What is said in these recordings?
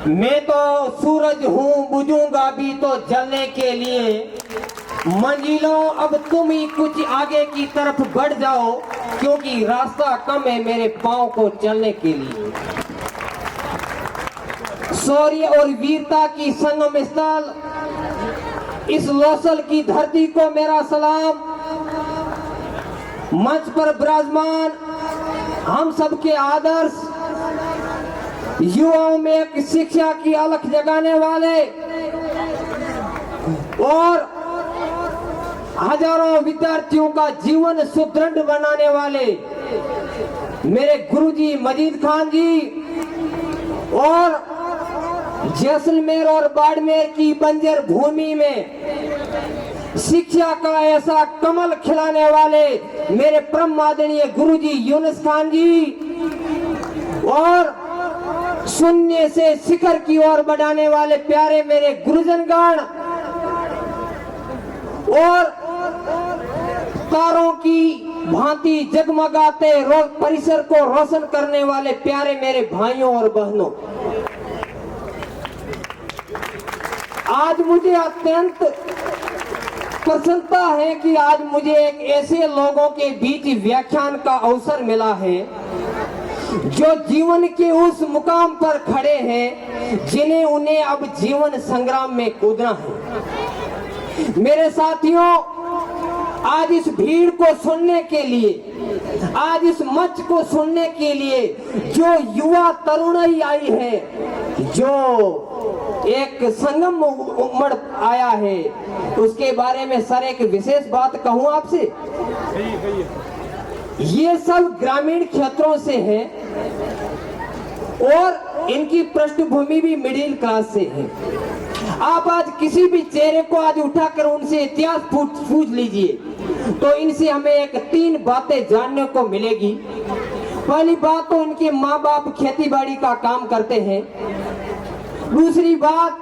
मैं तो सूरज हूँ, बुझूंगा भी तो जलने के लिए। मंजिलों अब तुम ही कुछ आगे की तरफ बढ़ जाओ, क्योंकि रास्ता कम है मेरे पाँव को चलने के लिए। शौर्य और वीरता की संगम स्थल इस लोसल की धरती को मेरा सलाम। मंच पर विराजमान हम सबके आदर्श, युवाओं में एक शिक्षा की अलख जगाने वाले और हजारों विद्यार्थियों का जीवन सुदृढ़ बनाने वाले मेरे गुरुजी मजीद खान जी, और जैसलमेर और बाड़मेर की बंजर भूमि में शिक्षा का ऐसा कमल खिलाने वाले मेरे परम आदरणीय गुरुजी यूनुस खान जी, और शून्य से शिखर की ओर बढ़ाने वाले प्यारे मेरे गुरुजनगण, और तारों की भांति जगमगाते परिसर को रोशन करने वाले प्यारे मेरे भाइयों और बहनों, आज मुझे अत्यंत प्रसन्नता है कि आज मुझे एक ऐसे लोगों के बीच व्याख्यान का अवसर मिला है जो जीवन के उस मुकाम पर खड़े हैं जिन्हें उन्हें अब जीवन संग्राम में कूदना है। मेरे साथियों, आज इस भीड़ को सुनने के लिए, आज इस मंच को सुनने के लिए जो युवा तरुणाई आई है, जो एक संगम उमड़ आया है, उसके बारे में सर एक विशेष बात कहूं आपसे। ये सब ग्रामीण क्षेत्रों से हैं और इनकी पृष्ठभूमि भी मिडिल क्लास से है। आप आज किसी भी चेहरे को आज उठाकर उनसे इतिहास पूछ लीजिए तो इनसे हमें एक 3 बातें जानने को मिलेगी। पहली बात तो इनके माँ बाप खेतीबाड़ी का काम करते हैं। दूसरी बात,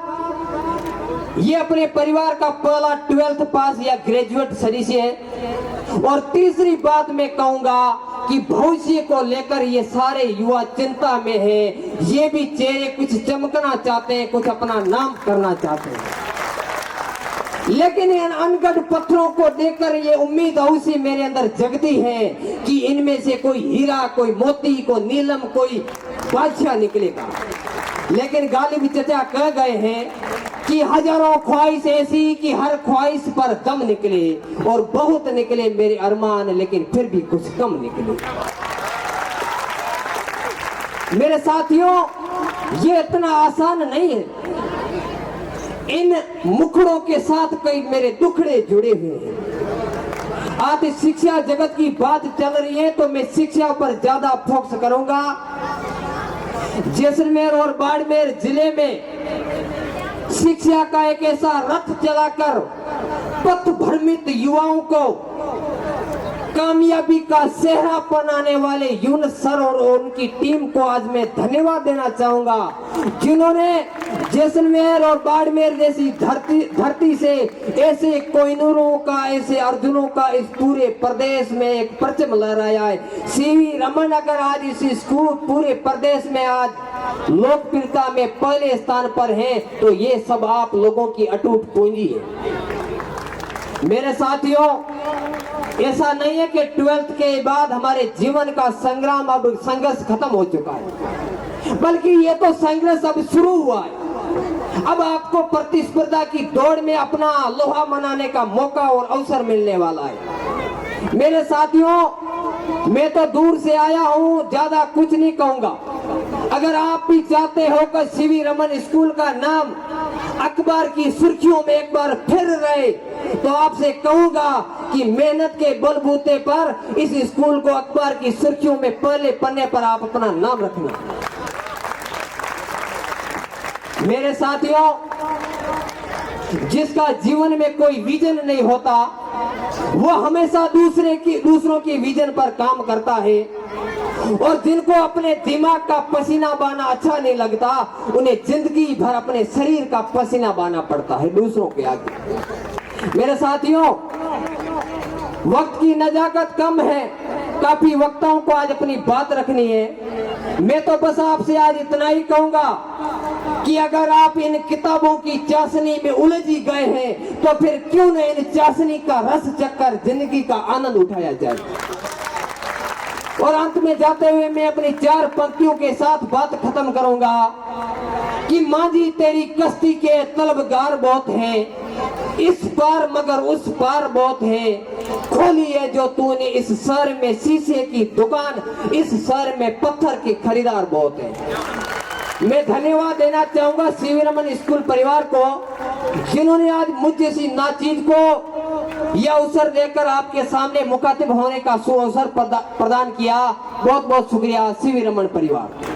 ये अपने परिवार का पहला 12th पास या ग्रेजुएट स्टडी से है। और तीसरी बात मैं कहूंगा कि भविष्य को लेकर ये सारे युवा चिंता में हैं। ये भी चेहरे कुछ चमकना चाहते हैं, कुछ अपना नाम करना चाहते हैं, लेकिन इन अनगढ़ पत्थरों को देखकर ये उम्मीद अवश्य मेरे अंदर जगती है कि इनमें से कोई हीरा, कोई मोती, कोई नीलम, कोई बादशाह निकलेगा। लेकिन गालिब चचा कह गए हैं कि हजारों ख्वाहिश ऐसी कि हर ख्वाहिश पर दम निकले, और बहुत निकले मेरे अरमान, लेकिन फिर भी कुछ कम निकले। मेरे साथियों, ये इतना आसान नहीं है। इन मुखड़ों के साथ कई मेरे दुखड़े जुड़े हुए हैं। आज शिक्षा जगत की बात चल रही है तो मैं शिक्षा पर ज्यादा फोकस करूंगा। जैसलमेर और बाड़मेर जिले में शिक्षा का एक ऐसा रथ चलाकर पथ भ्रमित युवाओं को कामयाबी का सेहरा बनाने वाले यूनुस सर और उनकी टीम को आज मैं धन्यवाद देना चाहूंगा, जिन्होंने जैसलमेर और बाड़मेर जैसी धरती से ऐसे कोहिनूरों का, ऐसे अर्जुनों का इस पूरे प्रदेश में एक परचम लहराया है। सीवी रमन अगर आज इस स्कूल पूरे प्रदेश में आज लोकप्रियता में पहले स्थान पर हैं तो ये सब आप लोगों की अटूट पूंजी है। मेरे साथियों, ऐसा नहीं है कि 12th के बाद हमारे जीवन का संग्राम, अब संघर्ष खत्म हो चुका है, बल्कि ये तो संघर्ष अब शुरू हुआ है। अब आपको प्रतिस्पर्धा की दौड़ में अपना लोहा मनाने का मौका और अवसर मिलने वाला है। मेरे साथियों, मैं तो दूर से आया हूँ, ज्यादा कुछ नहीं कहूंगा। अगर आप भी चाहते हो कि सीवी रमन स्कूल का नाम अखबार की सुर्खियों में एक बार फिर रहे, तो आपसे कहूंगा कि मेहनत के बलबूते पर इस स्कूल को अखबार की सुर्खियों में पहले पन्ने पर आप अपना नाम रखना। मेरे साथियों, जिसका जीवन में कोई विजन नहीं होता वो हमेशा दूसरों की विजन पर काम करता है, और जिनको अपने दिमाग का पसीना बहाना अच्छा नहीं लगता उन्हें जिंदगी भर अपने शरीर का पसीना बहाना पड़ता है दूसरों के आगे। मेरे साथियों, वक्त की नजाकत कम है, काफी वक्ताओं को आज अपनी बात रखनी है। मैं तो बस आपसे आज इतना ही कहूंगा कि अगर आप इन किताबों की चाशनी में उलझ ही गए हैं तो फिर क्यों न इन चाशनी का रस चक्कर जिंदगी का आनंद उठाया जाए। और अंत में जाते हुए मैं अपनी 4 पंक्तियों के साथ बात खत्म करूंगा कि मांझी तेरी कश्ती के तलबगार बहुत हैं, इस पार मगर उस पार बहुत है, खोली है जो तूने इस शहर में शीशे की दुकान, इस शहर में पत्थर के खरीदार बहुत है। मैं धन्यवाद देना चाहूंगा सीवी रमन स्कूल परिवार को, जिन्होंने आज मुझ जैसी नाचीज को यह अवसर देकर आपके सामने मुखातिब होने का सुअवसर प्रदान किया। बहुत बहुत शुक्रिया सीवी रमन परिवार।